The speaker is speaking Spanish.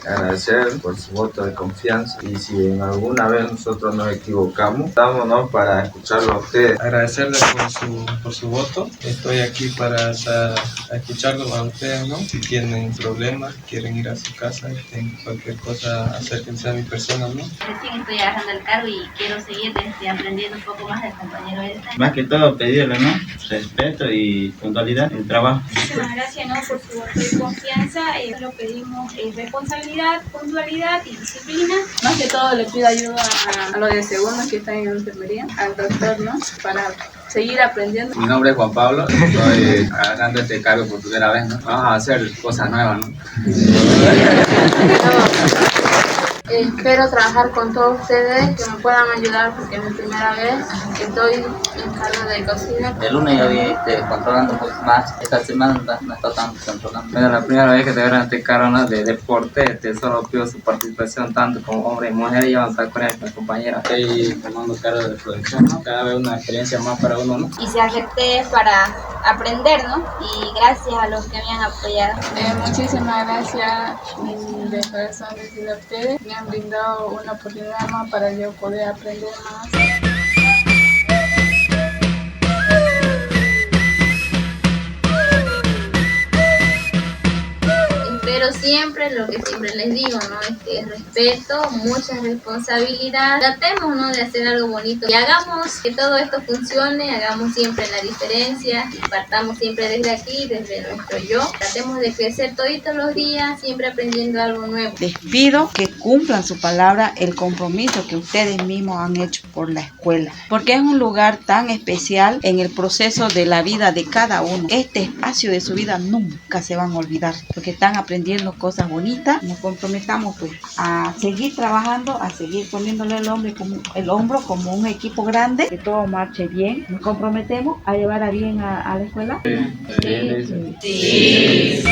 Agradecer por su voto de confianza, y si en alguna vez nosotros nos equivocamos, estamos, ¿no?, para escucharlo a ustedes. Agradecerles por su voto. Estoy aquí para escucharlos a ustedes, ¿no? Si tienen problemas, quieren ir a su casa, cualquier cosa, acérquense a mi persona, ¿no? Recién estoy agarrando el cargo y quiero seguir aprendiendo un poco más del compañero este. Más que todo pedirle, ¿no?, respeto y puntualidad en el trabajo. Muchísimas gracias, ¿no?, por su voto de confianza. Lo pedimos responsabilidad, puntualidad y disciplina. Más que todo le pido ayuda a los de segundo que están en la enfermería, al doctor, ¿no?, para seguir aprendiendo. Mi nombre es Juan Pablo, estoy agarrando este cargo por primera vez, ¿no? Vamos a hacer cosas nuevas, ¿no? Espero trabajar con todos ustedes, que me puedan ayudar porque es mi primera vez que estoy en cargo de cocina. El lunes ya vi controlando un poco más, esta semana no está tanto controlando. Bueno, la primera vez que te agarran este cargo, ¿no?, de deporte, solo pido su participación tanto como hombre y mujer, y vamos a estar con esta compañera. Estoy tomando cargo de producción, ¿no? Cada vez una experiencia más para uno, ¿no? Y se acepté para aprender, ¿no? Y gracias a los que me han apoyado. Muchísimas gracias de corazón decirle a ustedes. Me han brindado una oportunidad más para yo poder aprender más. Pero siempre, lo que siempre les digo, ¿no?, respeto, mucha responsabilidad. Tratemos, ¿no?, de hacer algo bonito y hagamos que todo esto funcione, hagamos siempre la diferencia y partamos siempre desde aquí, desde nuestro yo. Tratemos de crecer toditos los días, siempre aprendiendo algo nuevo. Les pido que cumplan su palabra, el compromiso que ustedes mismos han hecho por la escuela, porque es un lugar tan especial en el proceso de la vida de cada uno. Este espacio de su vida nunca se van a olvidar, porque están aprendiendo cosas bonitas. Nos comprometamos pues a seguir trabajando, a seguir poniéndole el hombro como un equipo grande, que todo marche bien. Nos comprometemos a llevar a bien a la escuela. Sí.